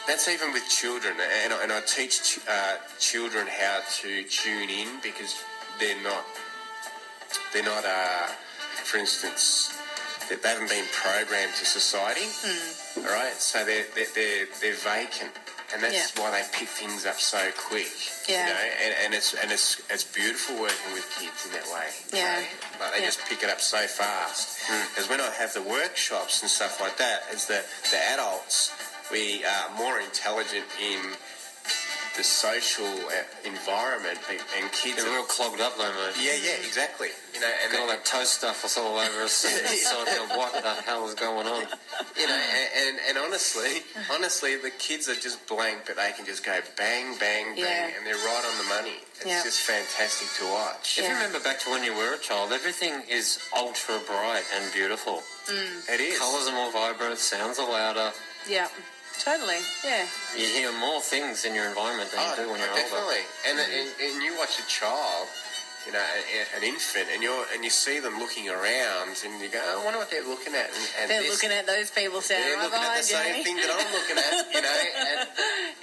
Speaker 2: That's even with children, and I teach children how to tune in because they're not. For instance, they haven't been programmed to society, all right? So they're vacant, and that's why they pick things up so quick. Yeah. You know, and it's beautiful working with kids in that way. Yeah. You know? Like they just pick it up so fast. Because when I have the workshops and stuff like that, as the adults. We are more intelligent in the social environment, and kids
Speaker 1: They're real clogged up though, mate.
Speaker 2: yeah, exactly. You know, and
Speaker 1: Got all that toast stuff that's all over us. So what the hell is going on?
Speaker 2: you know, and honestly, the kids are just blank, but they can just go bang, bang, bang,
Speaker 3: Yeah.
Speaker 2: and they're right on the money. It's just fantastic to watch.
Speaker 1: If you remember back to when you were a child, everything is ultra bright and beautiful.
Speaker 2: It is.
Speaker 1: Colours are more vibrant, sounds are louder.
Speaker 3: Yeah, totally. Yeah.
Speaker 1: You hear more things in your environment than you do when you're
Speaker 2: definitely.
Speaker 1: older.
Speaker 2: And you watch a child, you know, an infant, and you see them looking around, and you go, I wonder what they're looking at. And
Speaker 3: They're looking at those people standing
Speaker 2: they're
Speaker 3: right
Speaker 2: looking at
Speaker 3: behind
Speaker 2: the
Speaker 3: you.
Speaker 2: same thing that I'm looking at, you know,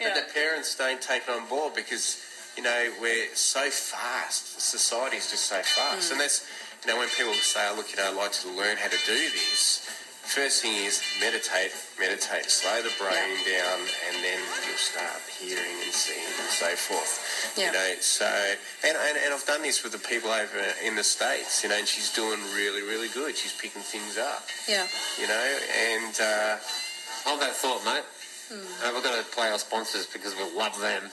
Speaker 2: but the parents don't take it on board because, you know, we're so fast. Society's just so fast. And that's, you know, when people say, oh, look, you know, I'd like to learn how to do this, first thing is meditate, slow the brain down, and then you'll start hearing and seeing and so forth.
Speaker 3: Yeah.
Speaker 2: You know, so, and I've done this with the people over in the States, you know, and she's doing really, really good. She's picking things up.
Speaker 3: Yeah.
Speaker 2: You know, and
Speaker 1: Hold that thought, mate. We've got to play our sponsors because we love them.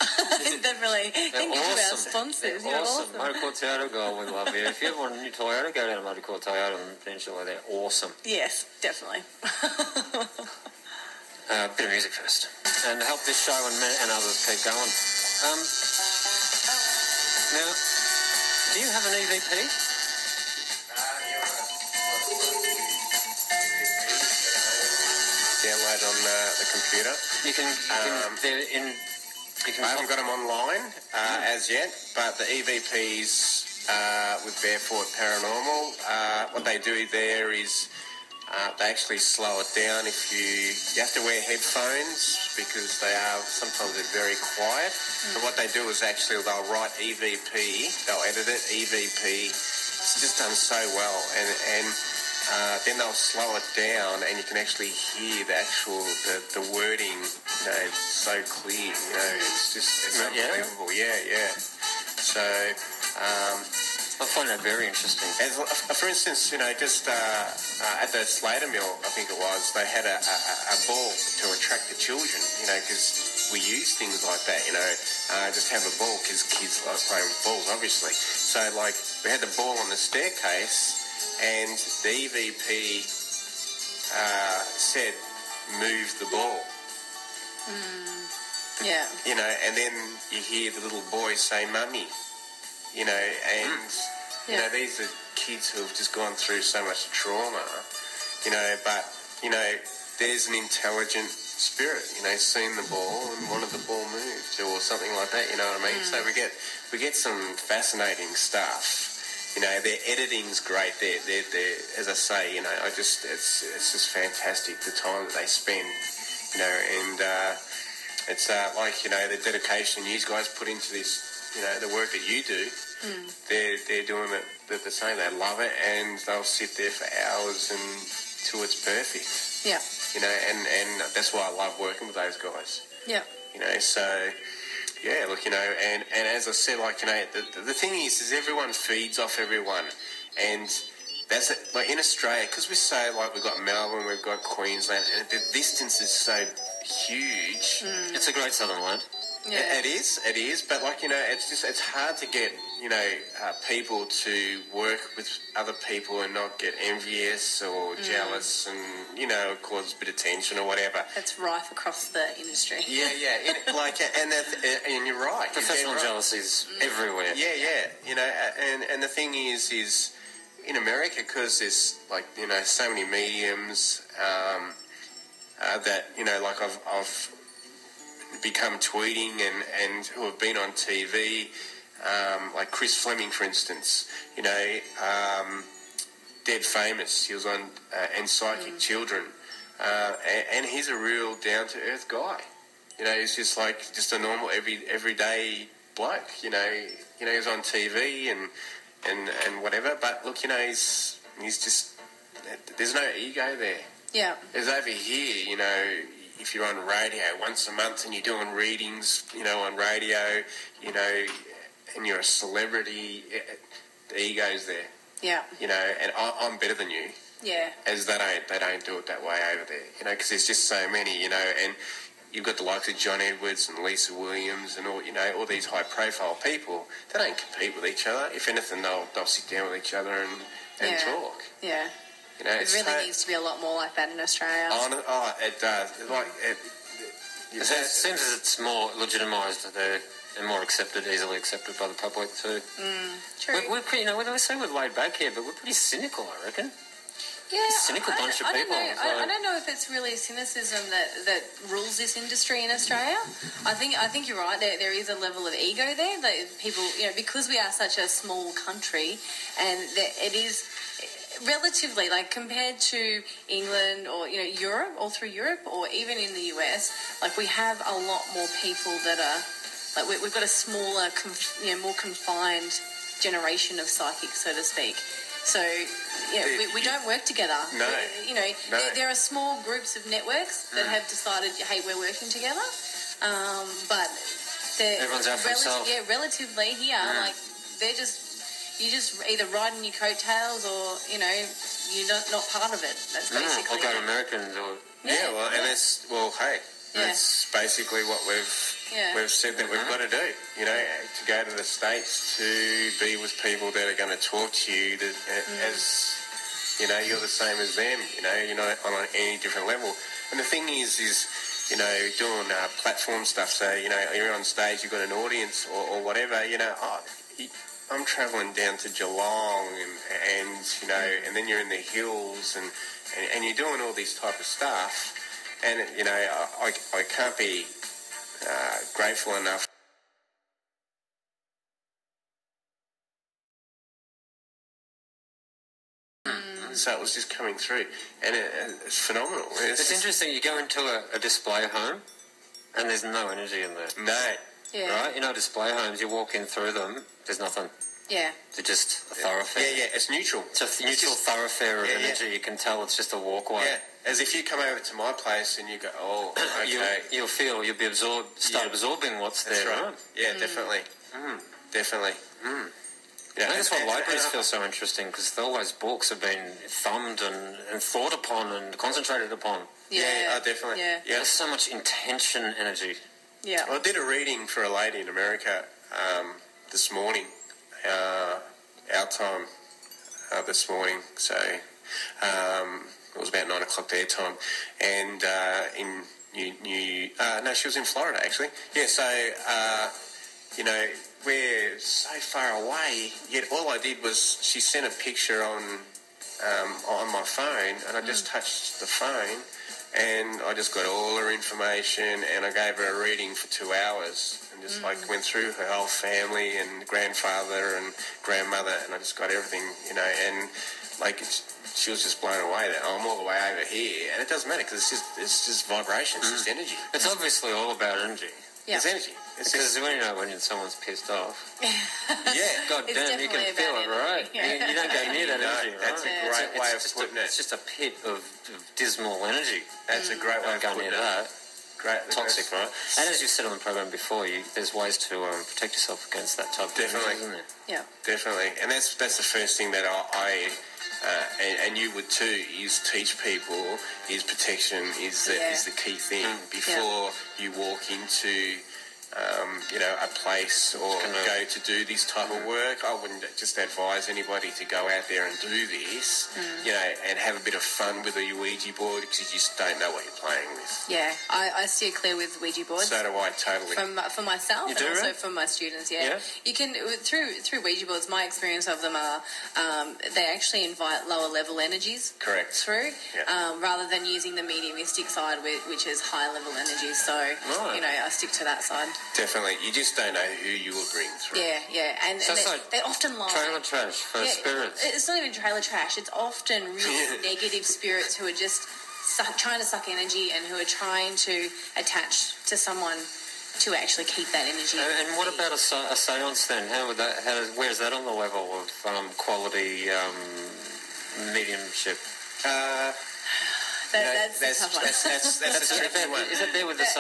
Speaker 3: Definitely.
Speaker 1: They're
Speaker 3: Think of our
Speaker 1: awesome.
Speaker 3: sponsors.
Speaker 1: They're
Speaker 3: You're
Speaker 1: awesome. Motorcore Toyota, God, we love you. If you ever want a new Toyota, go down to Motorcore Toyota in the Peninsula. They're awesome.
Speaker 3: Yes, definitely.
Speaker 1: Bit of music first. And to help this show and others keep going. Now, do you have an EVP?
Speaker 2: download on the computer.
Speaker 1: You can
Speaker 2: I haven't got them online as yet, but the EVPs with Barefoot Paranormal, what they do there is they actually slow it down. If you have to wear headphones because sometimes they're very quiet. But what they do is actually they'll write EVP, they'll edit it EVP. It's just done so well, and then they'll slow it down, and you can actually hear the wording, you know, so clear. You know, it's unbelievable. Yeah. So,
Speaker 1: I find that very interesting.
Speaker 2: for instance, you know, just at the Slater Mill, I think it was, they had a ball to attract the children. You know, because we use things like that. You know, just have a ball because kids like playing with balls, obviously. So, like, we had the ball on the staircase. And the EVP said, move the ball.
Speaker 3: Yeah.
Speaker 2: You know, and then you hear the little boy say, mummy. You know, and, you know, these are kids who have just gone through so much trauma, you know, but, you know, there's an intelligent spirit, you know, seen the ball and wanted the ball moved or something like that, you know what I mean? So we get some fascinating stuff. You know, their editing's great. They're as I say, you know, it's just fantastic the time that they spend, you know, and it's like, you know, the dedication you guys put into this, you know, the work that you do. They're doing it the same. They love it, and they'll sit there for hours until it's perfect.
Speaker 3: Yeah.
Speaker 2: You know, and that's why I love working with those guys.
Speaker 3: Yeah.
Speaker 2: You know, so. Yeah, look, you know, and as I said, like, you know, the thing is everyone feeds off everyone, and that's it. Like in Australia, because we're so, like, we've got Melbourne, we've got Queensland, and the distance is so huge.
Speaker 1: It's a great southern land.
Speaker 3: Yeah.
Speaker 2: It is, but, like, you know, it's hard to get, you know, people to work with other people and not get envious or jealous and, you know, cause a bit of tension or whatever.
Speaker 3: That's rife across the industry.
Speaker 2: Yeah, and you're right.
Speaker 1: Professional jealousy is everywhere.
Speaker 2: Yeah, you know, and the thing is in America, because there's, like, you know, so many mediums that, you know, like I've become tweeting and who have been on TV, like Chris Fleming, for instance, you know, dead famous. He was on and Psychic Children, and he's a real down-to-earth guy. You know, he's just a normal everyday bloke. You know, he's on TV and whatever. But look, you know, he's just, there's no ego there.
Speaker 3: Yeah.
Speaker 2: There's over here, you know. If you're on radio once a month and you're doing readings, you know, on radio, you know, and you're a celebrity, the ego's there.
Speaker 3: Yeah.
Speaker 2: You know, and I'm better than you.
Speaker 3: Yeah.
Speaker 2: As they don't do it that way over there, you know, because there's just so many, you know, and you've got the likes of John Edwards and Lisa Williams and all these high-profile people. They don't compete with each other. If anything, they'll sit down with each other and talk.
Speaker 3: Yeah. It really needs to be a lot more like that in Australia.
Speaker 2: It does.
Speaker 1: It seems as it's more legitimised. They're more accepted, easily accepted by the public too.
Speaker 3: True.
Speaker 1: We're so we're laid back here, but we're pretty cynical, I reckon.
Speaker 3: Yeah,
Speaker 1: cynical bunch of people.
Speaker 3: I don't know if it's really cynicism that rules this industry in Australia. I think you're right. There is a level of ego there that people, because we are such a small country, and it is relatively, like, compared to England or Europe, all through Europe, or even in the US, like, we have a lot more people that are like we've got a smaller, more confined generation of psychics, so to speak. So, we don't work together.
Speaker 2: No.
Speaker 3: There are small groups of networks that have decided, hey, we're working together. But
Speaker 1: everyone's out for themselves.
Speaker 3: Yeah, relatively here, like you just either riding your coattails or you're not part of it. That's basically.
Speaker 1: Or go to Americans or
Speaker 2: that's basically what we've said that we've got to do. To go to the States, to be with people that are going to talk to you as you're the same as them. You're not on any different level. And the thing is doing platform stuff. So you're on stage, you've got an audience or whatever. I'm travelling down to Geelong and then you're in the hills and you're doing all this type of stuff. And, I can't be grateful enough. So it was just coming through. And it's phenomenal.
Speaker 1: It's interesting. You go into a display home and there's no energy in there.
Speaker 2: No.
Speaker 1: Yeah. Right? Display homes, you walk in through them, there's nothing.
Speaker 3: Yeah.
Speaker 1: They're just a thoroughfare.
Speaker 2: Yeah, it's neutral.
Speaker 1: It's a neutral thoroughfare of energy. Yeah. You can tell it's just a walkway.
Speaker 2: Yeah. As if you come over to my place and you go, oh, okay.
Speaker 1: You'll be absorbing what's there.
Speaker 2: That's right. Yeah, definitely. Definitely.
Speaker 1: Yeah, that's what libraries feel so interesting, because all those books have been thumbed and thought upon and concentrated upon.
Speaker 3: Yeah,
Speaker 2: definitely.
Speaker 3: Yeah.
Speaker 1: There's so much intention, energy.
Speaker 3: Yeah.
Speaker 2: Well, I did a reading for a lady in America this morning, our time this morning, so it was about 9 o'clock their time, and she was in Florida actually. Yeah, so we're so far away, yet all I did was she sent a picture on my phone, and I just touched the phone, and I just got all her information, and I gave her a reading for 2 hours, and just went through her whole family and grandfather and grandmother, and I just got everything, and she was just blown away that I'm all the way over here, and it doesn't matter because it's just vibration, it's just energy.
Speaker 1: It's obviously all about energy.
Speaker 3: Yeah.
Speaker 2: It's energy.
Speaker 1: Because when someone's pissed off, God
Speaker 3: It's
Speaker 1: damn, you can feel it, right?
Speaker 3: Yeah.
Speaker 1: You don't go near that energy, right?
Speaker 2: That's a great way of putting it.
Speaker 1: It's just a pit of dismal energy.
Speaker 2: That's a great way of
Speaker 1: putting
Speaker 2: it.
Speaker 1: That.
Speaker 2: Great,
Speaker 1: toxic, right? And as you said on the program before, there's ways to protect yourself against that type of
Speaker 2: Definitely.
Speaker 1: Energy, isn't there?
Speaker 3: Yeah.
Speaker 2: Definitely. And that's the first thing that I and you would too, is teach people is protection is the key thing before you walk into a place or go to do this type of work. I wouldn't just advise anybody to go out there and do this, and have a bit of fun with a Ouija board, because you just don't know what you're playing with.
Speaker 3: Yeah, I steer clear with Ouija boards.
Speaker 2: So do I, totally.
Speaker 3: For myself
Speaker 1: you do,
Speaker 3: and also
Speaker 1: right?
Speaker 3: for my students, You can, through Ouija boards, my experience of them are they actually invite lower level energies
Speaker 2: Correct.
Speaker 3: through, rather than using the mediumistic side, which is high level energies. So, I stick to that side.
Speaker 2: Definitely. You just don't know who you will bring through.
Speaker 3: Yeah. And
Speaker 1: So
Speaker 3: they often lie.
Speaker 1: Trailer trash for spirits.
Speaker 3: It's not even trailer trash. It's often really negative spirits who are just trying to suck energy and who are trying to attach to someone to actually keep that energy.
Speaker 1: And what about a seance then? Where's that on the level of quality mediumship?
Speaker 3: That's a tough one.
Speaker 2: That's a tricky one.
Speaker 1: Is it there with that's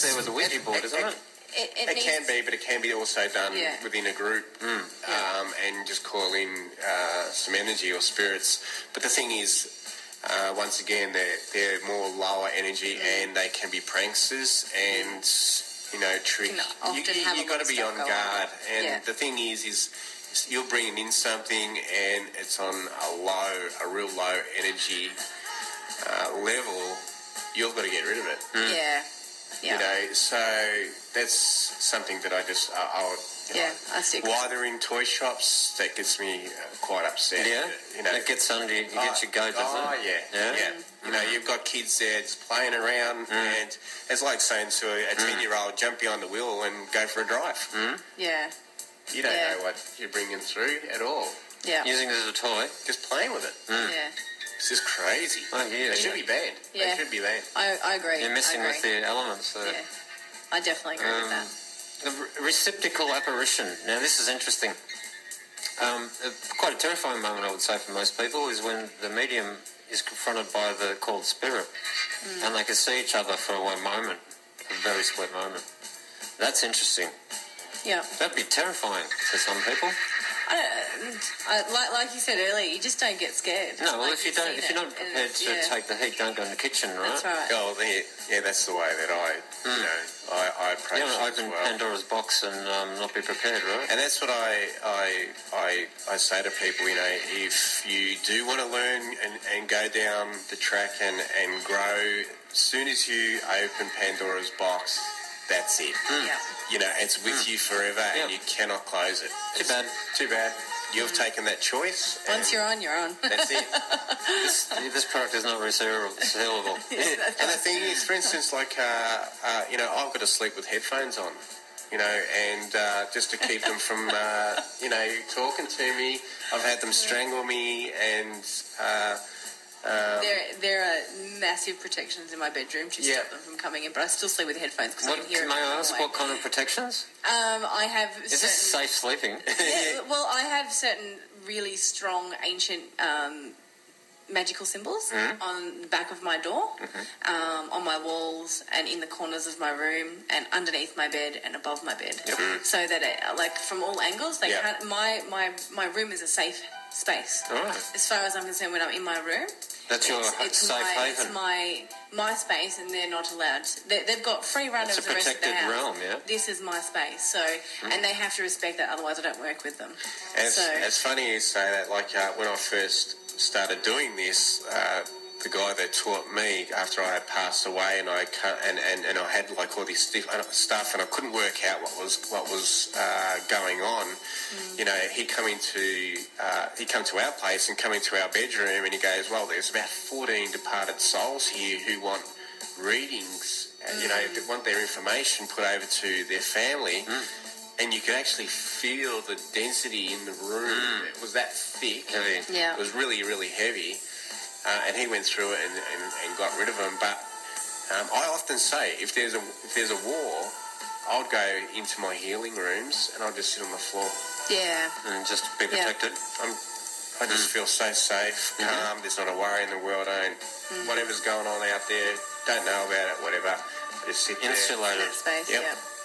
Speaker 1: there with the Ouija board, isn't it?
Speaker 3: It
Speaker 2: can be, but it can be also done within a group, and just call in some energy or spirits. But the thing is, once again, they're more lower energy and they can be pranksters and, trick. You've got to be on guard. And the thing is you're bringing in something and it's on a real low energy level. You've got to get rid of it.
Speaker 3: Yeah.
Speaker 2: So that's something that I stick. While they're in toy shops, that gets me quite upset.
Speaker 1: Yeah, it gets under you. You get your goat, doesn't it?
Speaker 2: Yeah. You've got kids there just playing around, and it's like saying to a 10-year-old, jump behind the wheel and go for a drive.
Speaker 3: Yeah.
Speaker 2: You don't know what you're bringing through at all.
Speaker 3: Yeah.
Speaker 1: Using it as a toy.
Speaker 2: Just playing with it.
Speaker 3: Yeah.
Speaker 2: It's just crazy.
Speaker 1: Oh, yeah.
Speaker 2: It should be banned.
Speaker 3: Yeah.
Speaker 2: It should be banned.
Speaker 3: I agree.
Speaker 1: You're messing with the elements.
Speaker 3: Yeah. I definitely agree with that.
Speaker 1: The receptacle apparition. Now, this is interesting. Quite a terrifying moment, I would say, for most people, is when the medium is confronted by the called spirit, and they can see each other for a moment, a very split moment. That's interesting.
Speaker 3: Yeah.
Speaker 1: That'd be terrifying to some people.
Speaker 3: Like you said earlier, you just don't get scared.
Speaker 1: No, well, if you're not prepared to take the heat, don't go in the kitchen, right?
Speaker 3: That's right.
Speaker 2: Oh, that's the way that I approach it.
Speaker 1: You don't open Pandora's box and not be prepared, right?
Speaker 2: And that's what I say to people. If you do want to learn and go down the track and grow, as soon as you open Pandora's box, that's it. It's with you forever, and you cannot close it. Too bad. You've taken that choice.
Speaker 3: Once you're on, you're on.
Speaker 2: That's it.
Speaker 1: This product is not resellable.
Speaker 2: And the thing is, for instance, I've got to sleep with headphones on, and just to keep them from, talking to me. I've had them strangle me, and
Speaker 3: there are massive protections in my bedroom to stop them from coming in, but I still sleep with headphones because I can hear it.
Speaker 1: May I ask what kind of protections?
Speaker 3: I have.
Speaker 1: Is this safe sleeping?
Speaker 3: Well, I have certain really strong ancient magical symbols on the back of my door, on my walls, and in the corners of my room, and underneath my bed and above my bed, so that from all angles they can't. My room is a safe space.
Speaker 1: Right.
Speaker 3: As far as I'm concerned, when I'm in my room.
Speaker 1: That's your safe haven.
Speaker 3: It's my space, and they're not allowed. They've got free run of the rest of the house.
Speaker 1: It's a protected realm, yeah.
Speaker 3: This is my space, so and they have to respect that. Otherwise, I don't work with them.
Speaker 2: It's funny you say that. When I first started doing this, the guy that taught me after I had passed away, and I had all this stuff, and I couldn't work out what was going on. He'd come to our place and come into our bedroom, and he goes, "Well, there's about 14 departed souls here who want readings. They want their information put over to their family." And you could actually feel the density in the room. It was that thick.
Speaker 1: Heavy.
Speaker 3: Yeah.
Speaker 2: It was really, really heavy. And he went through it and got rid of them. But I often say, if there's a war, I'll go into my healing rooms and I'll just sit on the floor.
Speaker 3: Yeah.
Speaker 1: And just be protected.
Speaker 2: I just feel so safe, calm. There's not a worry in the world. Whatever's going on out there, don't know about it, whatever. I just sit there.
Speaker 1: Insulated.
Speaker 3: Space.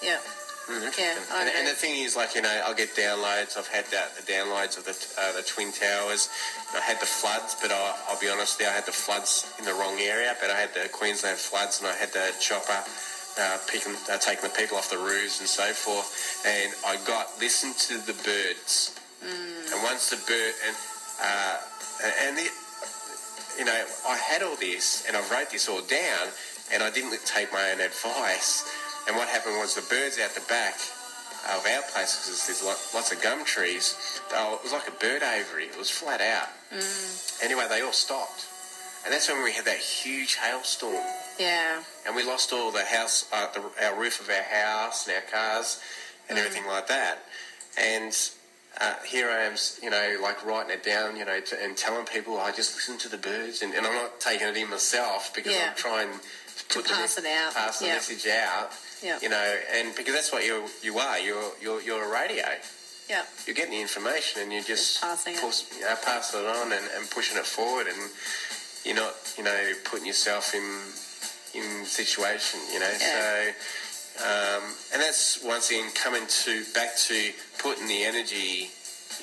Speaker 3: Yep.
Speaker 2: And the thing is, I'll get downloads. I've had the downloads of the Twin Towers. I had the floods, but I'll be honest, I had the floods in the wrong area. But I had the Queensland floods, and I had the chopper taking the people off the roofs and so forth. And I listened to the birds. And once the bird I had all this, and I wrote this all down, and I didn't take my own advice. And what happened was the birds out the back of our place, because there's lots of gum trees, it was like a bird aviary. It was flat out. Anyway, they all stopped. And that's when we had that huge hailstorm.
Speaker 3: Yeah.
Speaker 2: And we lost all the house, our roof of our house and our cars and everything like that. And here I am, writing it down, and telling people, I just listen to the birds. And I'm not taking it in myself because I'm trying to
Speaker 3: pass the
Speaker 2: message out.
Speaker 3: Yeah.
Speaker 2: And because that's what you are. You're a radio.
Speaker 3: Yeah.
Speaker 2: You're getting the information, and you just
Speaker 3: passing
Speaker 2: pass it on and pushing it forward, and you're not, putting yourself in situation, So, and that's once again coming back to putting the energy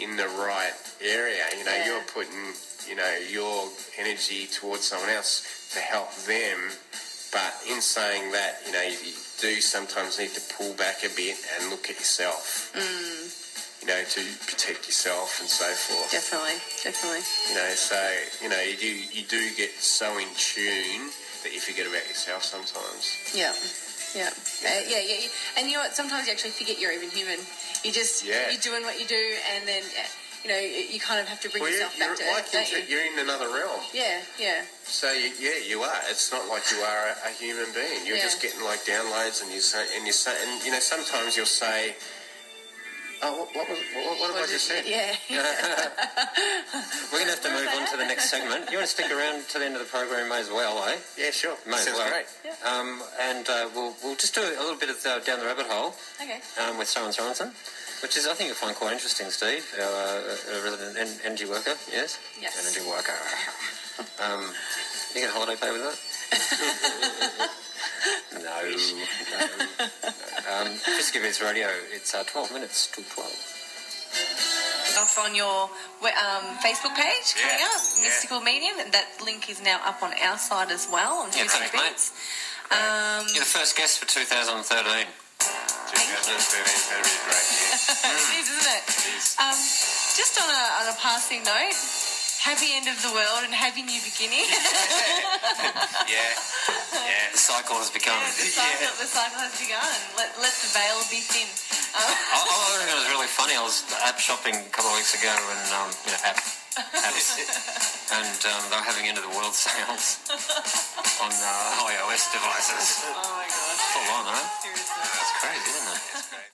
Speaker 2: in the right area. You know, you're putting, you know, your energy towards someone else to help them. But in saying that, you know, you do sometimes need to pull back a bit and look at yourself. You know, to protect yourself and so forth.
Speaker 3: Definitely.
Speaker 2: You know, so, you know, you do get so in tune that you forget about yourself sometimes.
Speaker 3: Yeah. And you know what? Sometimes you actually forget you're even human. You just, you're doing what you do, and then, you know, you kind of have to bring yourself back to earth, don't you?
Speaker 2: You're in another realm.
Speaker 3: Yeah.
Speaker 2: So, you are. It's not like you are a human being. You're just getting, like, downloads, and you you know, sometimes you'll say, oh, what have I just said?
Speaker 3: Yeah.
Speaker 1: We're going to have to move on to the next segment. You want to stick around to the end of the program? May as well, eh?
Speaker 2: Yeah, sure.
Speaker 1: May as well.
Speaker 2: Great.
Speaker 1: And we'll just do a little bit of down the rabbit hole.
Speaker 3: Okay.
Speaker 1: With Sorensen, which is, I think, you'll find quite interesting, Steve, a resident energy worker. Yes. Energy worker. You get holiday pay with that? No. Just give us radio. It's 12 minutes to 12.
Speaker 3: Off on your Facebook page coming up, Mystical Medium. That link is now up on our side as well. On
Speaker 1: thanks, mate. You're the first guest for 2013.
Speaker 2: 2013 is going to be a great year.
Speaker 3: It is, isn't it?
Speaker 2: It is.
Speaker 3: Just on a passing note, happy end of the world and happy new beginning.
Speaker 1: The cycle has begun.
Speaker 3: The cycle has begun. Let the veil be thin.
Speaker 1: I think it was really funny. I was app shopping a couple of weeks ago, and apps, and they were having end of the world sales on iOS devices.
Speaker 3: Oh my gosh!
Speaker 1: Full on, huh?
Speaker 3: Seriously,
Speaker 1: that's crazy, isn't it?